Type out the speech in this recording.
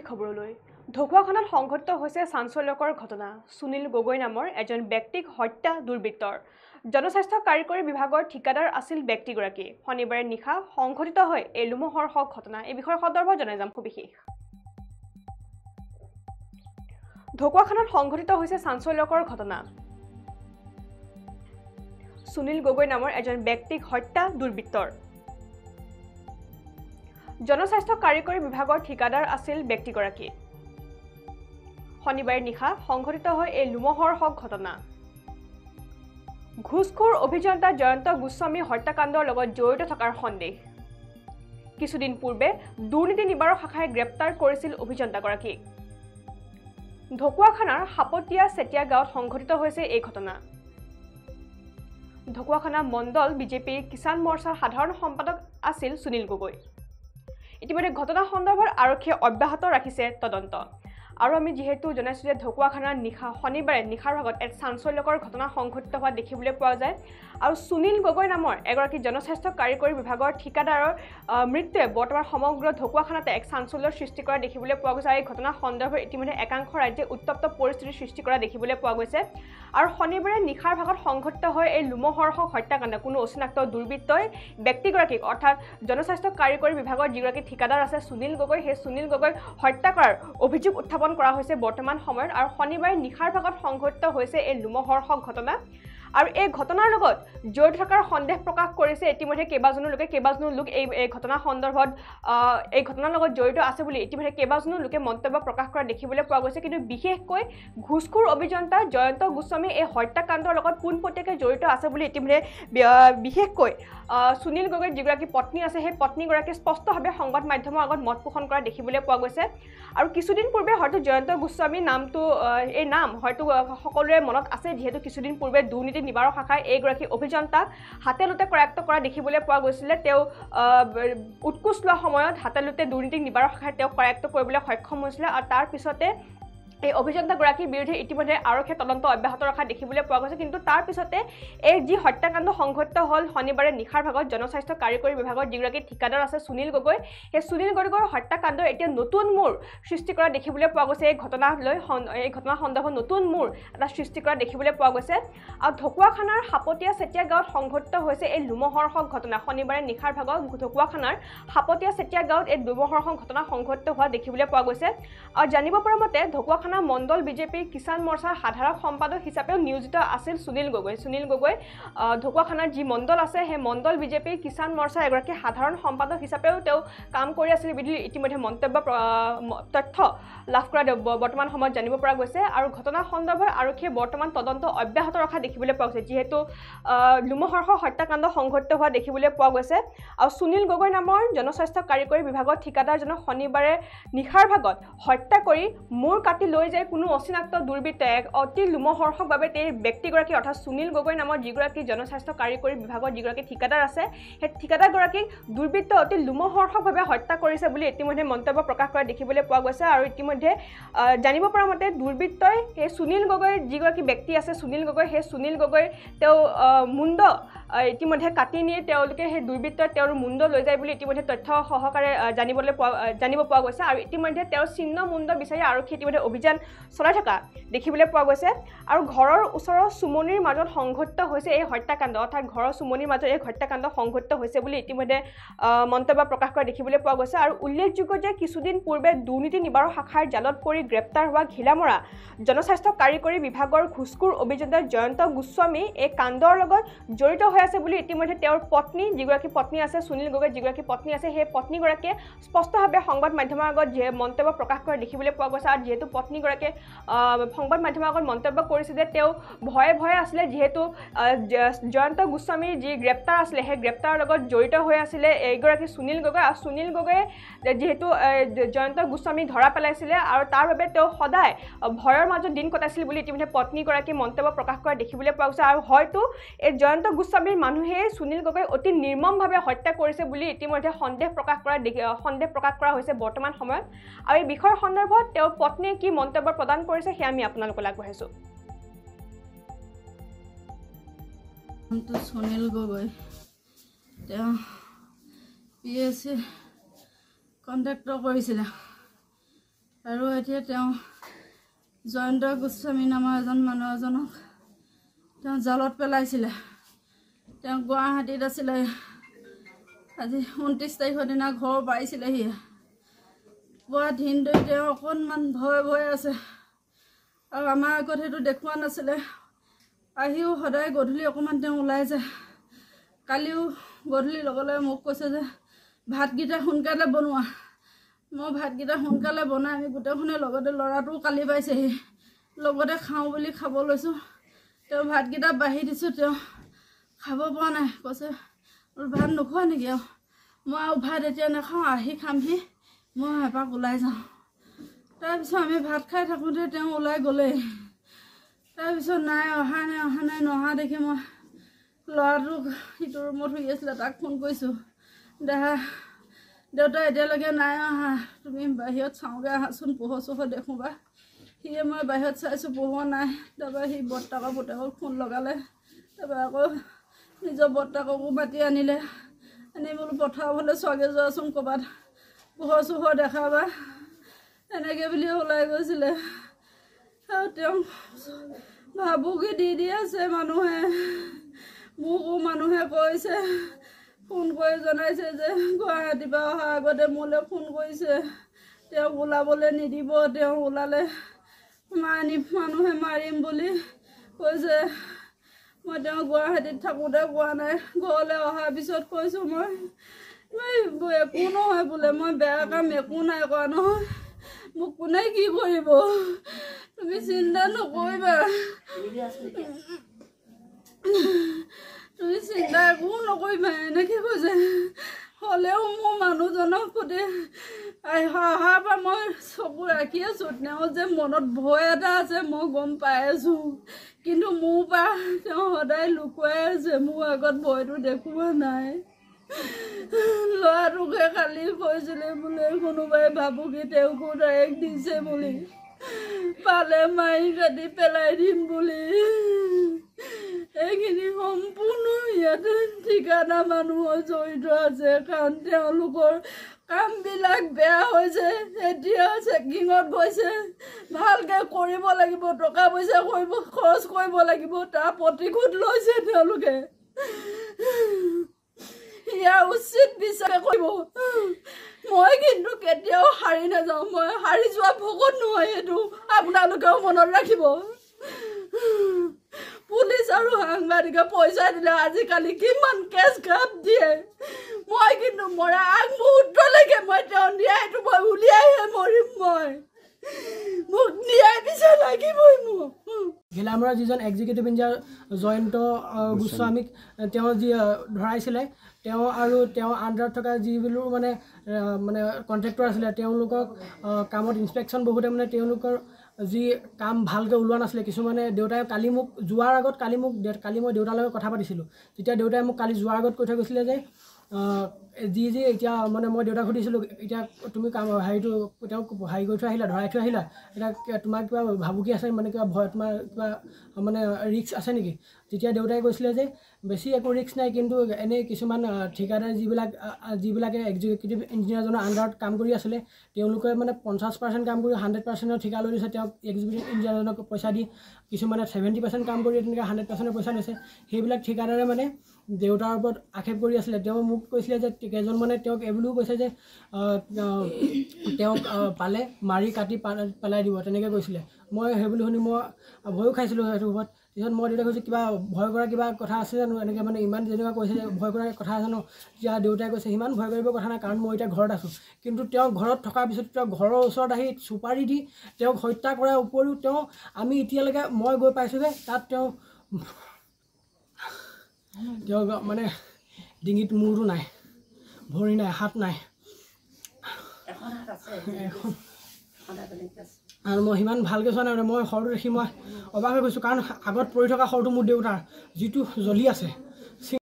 পৰৱৰ্তী খবৰলৈ ঢকুৱাখানাত সংঘটিত হৈছে চাঞ্চল্যকৰ ঘটনা সুনীল গগৈ নামৰ এজন ব্যক্তিক হত্যা দুৰ্বৃত্তৰ জনস্বাস্থ্য কাৰিকৰী বিভাগৰ ঠিকাদাৰ আছিল ব্যক্তিগৰাকী শনিবাৰে নিশা সংঘটিত হয় এই লোমহৰ্ষক ঘটনা এই বিষয়ৰ সন্দৰ্ভত জনাই যাম বিশেষ ঢকুৱাখানাত সংঘটিত হৈছে চাঞ্চল্যকৰ ঘটনা সুনীল গগৈ নামৰ এজন ব্যক্তিক হত্যা দুৰ্বৃত্তৰ জনস্বাস্থ্য কাৰিকৰী বিভাগৰ ঠিকাদাৰ আছিল ব্যক্তিগৰাকী শনিবাৰে নিশা সংঘটিত হয় এই লোমহৰ্ষক ঘটনা ঘুষখোৰ অভিযন্তা জয়ন্ত গোস্বামী হত্যাকাণ্ডৰ লগত জড়িত থকাৰ সন্দেহ কিছুদিন পূৰ্বে দুৰ্নীতি নিবাৰক শাখাই গ্ৰেপ্তাৰ কৰিছিল অভিযন্তাগৰাকীক ঢকুৱাখানাৰ হাপতিয়া চেতিয়া গাঁৱত সংঘটিত হৈছে এই ঘটনা ঢকুৱাখানা মণ্ডল বিজেপিৰ কিষাণ মৰ্চাৰ সাধাৰণ সম্পাদক আছিল সুনীল গগৈ ইতিমধ্যে ঘটনা সন্দৰ্ভত আৰক্ষীয়ে অব্যাহত ৰাখিছে তদন্ত আৰু আমি যেহেতু জনাইছো যে ঢকুৱাখানাৰ নিশা শনিবাৰে নিশাৰ ভাগত এক চাঞ্চল্যকৰ ঘটনা সংঘটিত হোৱা দেখিবলৈ পোৱা যায় আৰু সুনীল গগৈ নামৰ এগৰাকী জনস্বাস্থ্য কাৰিকৰী বিভাগৰ ঠিকাদাৰৰ মৃত্যুৱে বৰ্তমান সমগ্ৰ ঢকুৱাখানাতে এক চাঞ্চল্যৰ সৃষ্টি কৰা দেখিবলৈ পোৱা গৈছে এই ঘটনা সন্দৰ্ভত ইতিমধ্যে একাংশ ৰাজ্যে উত্তপ্ত পৰিস্থিতিৰ সৃষ্টি কৰা দেখিবলৈ পোৱা গৈছে আৰু শনিবাৰে নিশাৰ ভাগত সংঘটিত হয় এই লোমহৰ্ষক হত্যাকাণ্ড কোনো অচিনাক্ত দুৰ্বৃত্তই ব্যক্তিগৰাকীক অৰ্থাৎ জনস্বাস্থ্য কাৰিকৰী বিভাগৰ যিগৰাকী ঠিকাদাৰ আছে সুনীল গগৈ সেই সুনীল গগৈ হত্যা কৰাৰ অভিযোগ উত্থাপন কৰা হৈছে বৰ্তমান সময়ত আৰু শনিবাৰে নিশাৰ ভাগত সংঘটিত হৈছে এই লোমহৰ্ষক ঘটনা আৰু এই ঘটনাৰ লগত জড়িত থকাৰ সন্দেহ প্ৰকাশ কৰিছে ইতিমধ্যে কেইবাজনো লোক এই ঘটনা সন্দৰ্ভত এই ঘটনাৰ লগত জড়িত আছে বুলি ইতিমধ্যে কেইবাজনো লোকে মন্তব্য প্ৰকাশ কৰা দেখিবলৈ পোৱা গৈছে কিন্তু বিশেষকৈ ঘুষখোৰ অভিযন্তা জয়ন্ত গোস্বামী এই হত্যাকাণ্ডৰ লগত পোনপটীয়াকৈ জড়িত আছে বুলি ইতিমধ্যে বিশেষকৈ সুনীল গগৈৰ যিগৰাকী পত্নী আছে সেই পত্নীগৰাকী স্পষ্টভাৱে সংবাদ মাধ্যমৰ আগত মত পোষণ কৰা দেখিবলৈ পোৱা গৈছে আৰু কিছুদিন পূৰ্বে হয়তো জয়ন্ত গোস্বামীৰ নামটো এই নাম হয়তো সকলোৰে মনত আছে যিহেতু কিছুদিন পূৰ্বে দুৰ্নীতি নিবাৰক শাখাই এইগৰাকী অভিযন্তাক হাতেলোতে কৰায়ত্ব কৰা দেখিবলৈ পোৱা গৈছিলে তেওঁ উৎকোচ লোৱা সময়ত হাতেলোতে দুৰ্নীতি নিবাৰক শাখাই তেওঁক কৰায়ত্ব কৰিবলৈ সক্ষম হৈছিলে আৰু তাৰ পিছতে এই অভিযন্তাগৰাকীৰ বিৰুদ্ধে ইতিমধ্যে আৰক্ষীয়ে তদন্ত অব্যাহত ৰখা দেখিবলৈ পোৱা গৈছে কিন্তু তাৰ পিছতে এই যি হত্যাকাণ্ড সংঘটিত হ'ল শনিবাৰে নিশাৰ ভাগত জনস্বাস্থ্য কাৰিকৰী বিভাগৰ যিগৰাকী ঠিকাদাৰ আছে সুনীল গগৈ সেই সুনীল গগৈৰ হত্যাকাণ্ড এতিয়া নতুন মূৰ সৃষ্টি কৰা দেখিবলৈ পোৱা গৈছে এই ঘটনা সন্দৰ্ভত নতুন মূৰ এটা সৃষ্টি কৰা দেখিবলৈ পোৱা গৈছে আৰু ঢকুৱাখানাৰ হাপতিয়া চেতিয়া গাঁৱত সংঘটিত হৈছে এই লোমহৰ্ষক ঘটনা শনিবাৰে নিশাৰ ভাগত ঢকুৱাখানাৰ হাপতিয়া চেতিয়া গাঁৱত এই লোমহৰ্ষক ঘটনা সংঘটিত হোৱা দেখিবলৈ পোৱা গৈছে আৰু জানিব পৰা মতে ঢকুৱাখানা মণ্ডল বিজেপিৰ কিষাণ মৰ্চাৰ সাধাৰণ সম্পাদক হিচাপেও নিয়োজিত আছিল সুনীল গগৈ ঢকুৱাখানাৰ যি মণ্ডল আছে সেই মণ্ডল বিজেপিৰ কিষাণ মৰ্চাৰ এগৰাকী সাধাৰণ সম্পাদক হিচাপেও তেওঁ কাম কৰি আছিল বুলি ইতিমধ্যে মন্তব্য তথ্য লাভ কৰা বৰ্তমান সময়ত জানিব পৰা গৈছে আৰু ঘটনা সন্দৰ্ভত আৰক্ষীয়ে বৰ্তমান তদন্ত অব্যাহত ৰখা দেখিবলৈ পোৱা গৈছে যিহেতু লোমহৰ্ষক হত্যাকাণ্ড সংঘটিত হোৱা দেখিবলৈ পোৱা গৈছে আৰু সুনীল গগৈ নামৰ জনস্বাস্থ্য কাৰিকৰী বিভাগৰ ঠিকাদাৰজনক শনিবাৰে নিশাৰ ভাগত হত্যা কৰি মূৰ কাটি লৈ যায় কোনো অচিনাক্ত দুৰ্বৃত্তই এক অতি লোমহৰ্ষকভাৱে এই ব্যক্তিগৰাকী অৰ্থাৎ সুনীল গগৈ নামৰ যিগৰাকী জনস্বাস্থ্য কাৰিকৰী বিভাগৰ যিগৰাকী ঠিকাদাৰ আছে সেই ঠিকাদাৰগৰাকীক দুৰ্বৃত্ত অতি লোমহৰ্ষকভাৱে হত্যা কৰিছে বুলি ইতিমধ্যে মন্তব্য প্ৰকাশ কৰা দেখিবলৈ পোৱা গৈছে আৰু ইতিমধ্যে জানিব পৰা মতে দুৰ্বৃত্তই সেই সুনীল গগৈৰ যিগৰাকী ব্যক্তি আছে সুনীল গগৈ সেই সুনীল গগৈৰ তেওঁ মুণ্ড ইতিমধ্যে কাটি নিয়ে তেওঁলোকে সেই দুৰ্বৃত্তই তেওঁৰ মুণ্ড লৈ যায় বুলি ইতিমধ্যে তথ্য সহকাৰে জানিব পোৱা গৈছে আৰু ইতিমধ্যে তেওঁৰ চিহ্ন মুণ্ড বিচাৰি আৰক্ষী ইতিমধ্যে অভিযান চলাই থকা দেখিবলৈ পোৱা গৈছে আৰু ঘৰৰ ওচৰৰ চুমনিৰ মাজত সংঘটিত হৈছে এই হত্যাকাণ্ড অৰ্থাৎ ঘৰৰ চুমনিৰ মাজত এই হত্যাকাণ্ড সংঘটিত হৈছে বুলি ইতিমধ্যে মন্তব্য প্ৰকাশ কৰা দেখিবলৈ পোৱা গৈছে আৰু উল্লেখযোগ্য যে কিছুদিন পূৰ্বে দুৰ্নীতি নিবাৰক শাখাৰ জালত পৰি গ্ৰেপ্তাৰ হোৱা ঘিলামৰা জনস্বাস্থ্য কাৰিকৰী বিভাগৰ ঘুষখোৰ অভিযন্তা জয়ন্ত গোস্বামী এই কাণ্ডৰ লগত জড়িত হৈ আছে বুলি ইতিমধ্যে তেওঁৰ পত্নী যিগৰাকী পত্নী আছে সুনীল গগৈ যিগৰাকী পত্নী আছে সেই পত্নীগৰাকীয়ে স্পষ্টভাৱে সংবাদ মাধ্যমৰ আগত মন্তব্য প্ৰকাশ কৰা দেখিবলৈ পোৱা গৈছে আৰু যিহেতু পত্নীগৰাকীয়ে সংবাদ মাধ্যমৰ আগত মন্তব্য কৰিছে যে তেওঁ ভয়ে আছিলে যিহেতু জয়ন্ত গোস্বামীৰ যি গ্ৰেপ্তাৰ আছিলে সেই গ্ৰেপ্তাৰৰ লগত জড়িত হৈ আছিলে এইগৰাকী সুনীল গগৈ আৰু সুনীল গগৈয়ে যিহেতু জয়ন্ত গোস্বামী ধৰা পেলাইছিলে আৰু তাৰ বাবে তেওঁ সদায় ভয়ৰ মাজত দিন কটাইছিল বুলি ইতিমধ্যে পত্নীগৰাকী মন্তব্য প্ৰকাশ কৰা দেখিবলৈ পোৱা গৈছে আৰু হয়তো এই জয়ন্ত গোস্বামীৰ মানুহে সুনীল গগৈ অতি নিৰ্মমভাৱে হত্যা কৰিছে বুলি ইতিমধ্যে সন্দেহ প্ৰকাশ কৰা হৈছে বৰ্তমান সময়ত আৰু এই বিষয়ৰ সন্দৰ্ভত তেওঁৰ পত্নীয়ে কি মন্তব্য প্ৰদান কৰিছে সেয়া আমি আপোনালোকলৈ আগবঢ়াইছো সুনীল গগৈ তেওঁ PSC কণ্ট্ৰেক্টৰ কৰিছিলে আৰু এতিয়া তেওঁ জয়ন্ত গোস্বামী নামৰ এজন মানুহ এজনক তেওঁ জালত পেলাইছিলে। তেওঁ গুৱাহাটীত আছিলে। আজি 29 তাৰিখৰ দিনা ঘৰ পাইছিলেহি। পুৱা দিনটো তেওঁ অকণমান ভয় আছে আৰু আমাৰ আগত সেইটো দেখুওৱা নাছিলে। আহিও সদায় গধূলি অকণমান তেওঁ ওলাই যায়। কালিও গধূলি লগে মোক কৈছে যে ভাতকেইটা সোনকালে বনোৱা। মই ভাতকেইটা সোনকালে বনাই আমি গোটেইখনে লগতে, ল'ৰাটোও কালি পাইছেহি, লগতে খাওঁ বুলি খাব লৈছোঁ। তেওঁ ভাতকেইটা বাঢ়ি দিছোঁ, তেওঁ খাব পৰা নাই। কৈছে ভাত নোখোৱা নেকি? আৰু মই আৰু ভাত এতিয়া নাখাওঁ, আহি খামহি, মই এপাক ওলাই যাওঁ। তাৰপিছত আমি ভাত খাই থাকোঁতে তেওঁ ওলাই গ'লেই। তাৰপিছত নাই অহা নাই নহা দেখি মই ল'ৰাটোক সিটো ৰুমত শুই আছিলে, তাক ফোন কৰিছোঁ, দেউতা এতিয়ালৈকে নাই অহা, তুমি বাহিৰত চাওঁগৈ আহাচোন, পোহৰ চোহৰ দেখোঁবা। সিয়ে মই বাহিৰত চাইছোঁ, পোহৰ নাই। তাৰপৰা সি বৰ্তাকৰ পুতেকক ফোন লগালে। তাৰপৰা আকৌ নিজৰ বৰ্তাককো মাতি আনিলে। আনি বোলো পথাৰৰ ফালে চোৱাগৈ যোৱাচোন, ক'ৰবাত পোহৰ চোহৰ দেখাবা, এনেকৈ বুলি ওলাই গৈছিলে। আৰু তেওঁ ভাবুকি দি আছে মানুহে। মোকো মানুহে কৈছে, ফোন কৰি জনাইছে যে গুৱাহাটীৰ পৰা অহাৰ আগতে মোলৈ ফোন কৰিছে, তেওঁক ওলাবলৈ নিদিব, তেওঁ ওলালে মানুহে মাৰিম বুলি কৈছে। মই তেওঁ গুৱাহাটীত থাকোঁতে কোৱা নাই, ঘৰলৈ অহাৰ পিছত কৈছোঁ মই একো নহয় বোলে, মই বেয়া কাম একো নাই কৰা নহয়, মোক কোনে কি কৰিব, তুমি চিন্তা নকৰিবা, তুমি চিন্তা একো নকৰিবা, এনেকৈ কৈছে। হ'লেও মোৰ মানুহজনৰ প্ৰতি অহাৰ পৰা মই চকু ৰাখি আছোঁ। তেওঁ যে মনত ভয় এটা আছে মই গম পাই আছোঁ, কিন্তু মোৰ পৰা তেওঁ সদায় লুকুৱাই আছে, মোৰ আগত ভয়টো দেখুওৱা নাই। ল'ৰাটোকে কালি কৈছিলে বোলে কোনোবাই ভাবুকি তেওঁকো ডাইৰেক্ট দিছে বুলি, পালে মাৰি কাটি পেলাই দিম বুলি। এইখিনি সম্পূৰ্ণ ইয়াতে ঠিকানা মানুহৰ জড়িত আছে, কাৰণ তেওঁলোকৰ কামবিলাক বেয়া হৈছে। এতিয়া চেকিঙত গৈছে, ভালকৈ কৰিব লাগিব, টকা পইচা খৰচ কৰিব লাগিব, তাৰ প্ৰতিশোধ লৈছে তেওঁলোকে। ইয়াৰ উচিত বিচাৰ কৰিব। মই কিন্তু কেতিয়াও হাৰি নাযাওঁ, মই হাৰি যোৱা ভকত নহয়, এইটো আপোনালোকেও মনত ৰাখিব। পুলিচ আৰু সাংবাদিকে পইচা দিলে আজিকালি কিমান কেছ গাপ দিয়ে। মই কিন্তু মৰা আগমুহূৰ্তলৈকে মই তেওঁ ন্যায়টো মই উলিয়াইহে মৰিম। মোক ন্যায় বিচাৰ লাগিবই। মোক গেলামৰা যিজন এক্সিকিউটিভ ইঞ্জিনিয়াৰ জয়ন্ত গোস্বামীক তেওঁ যি ধৰাইছিলে, তেওঁ আৰু তেওঁ আণ্ডাৰত থকা যিবোৰ মানে কণ্ট্ৰেক্টৰ আছিলে, তেওঁলোকক কামত ইনস্পেকশ্যন বহুতে তেওঁলোকৰ যি কাম ভালকৈ ওলোৱা নাছিলে। কিছুমানে দেউতাই কালি মোক যোৱাৰ আগত কালি মই দেউতাৰ লগত কথা পাতিছিলোঁ। তেতিয়া দেউতাই মোক কালি যোৱাৰ আগত কৈ থৈ গৈছিলে যে যি এতিয়া মই দেউতাক সুধিছিলোঁ, এতিয়া তুমি হেৰিটো তেওঁক হেৰি কৰি থৈ আহিলা, ধৰাই থৈ আহিলা, এতিয়া তোমাৰ কিবা ভাবুকি আছে, কিবা ভয়, তোমাৰ কিবা ৰিস্ক আছে নেকি? তেতিয়া দেউতাই কৈছিলে যে বেছি একো ৰিস্ক নাই, কিন্তু এনেই কিছুমান ঠিকাদাৰ যিবিলাকে এক্সিকিউটিভ ইঞ্জিনিয়াৰজনৰ আণ্ডাৰত কাম কৰি আছিলে, তেওঁলোকে 50% কাম কৰি 100%ৰ ঠিকা লৈ দিছে। তেওঁক এক্সিকিউটিভ ইঞ্জিনিয়াৰজনক পইচা দি কিছুমানে 70% কাম কৰি তেনেকৈ 100%ৰ পইচা লৈছে। সেইবিলাক ঠিকাদাৰে দেউতাৰ ওপৰত আক্ষেপ কৰি আছিলে। তেওঁ মোক কৈছিলে যে কেইজনমানে তেওঁক এইবুলিও কৈছে যে তেওঁক পালে মাৰি কাটি পেলাই দিব, তেনেকৈ কৈছিলে। মই সেইবুলি শুনি মই ভয়ো খাইছিলোঁ সেইটো ওপৰত। পিছত মই দেউতাক কৈছোঁ কিবা ভয় কৰা কিবা কথা আছে জানো, এনেকৈ ইমান যেনেকুৱা কৈছে যে ভয় কৰা কথা আছে জানো। তেতিয়া দেউতাই কৈছে সিমান ভয় কৰিব কথা নাই, কাৰণ মই এতিয়া ঘৰত আছোঁ। কিন্তু তেওঁ ঘৰত থকাৰ পিছত তেওঁ ঘৰৰ ওচৰত আহি চুপাৰি দি তেওঁক হত্যা কৰাৰ উপৰিও আমি এতিয়ালৈকে মই গৈ পাইছোঁগৈ, তাত তেওঁ ডিঙিত মূৰটো নাই, ভৰি নাই, হাত নাই, আৰু মই সিমান ভালকৈ চোৱা নাই। মই শৰটো দেখি মই অবাক হৈ গৈছোঁ, কাৰণ আগত পৰি থকা শৰটো মোৰ দেউতাৰ যিটো জ্বলি আছে।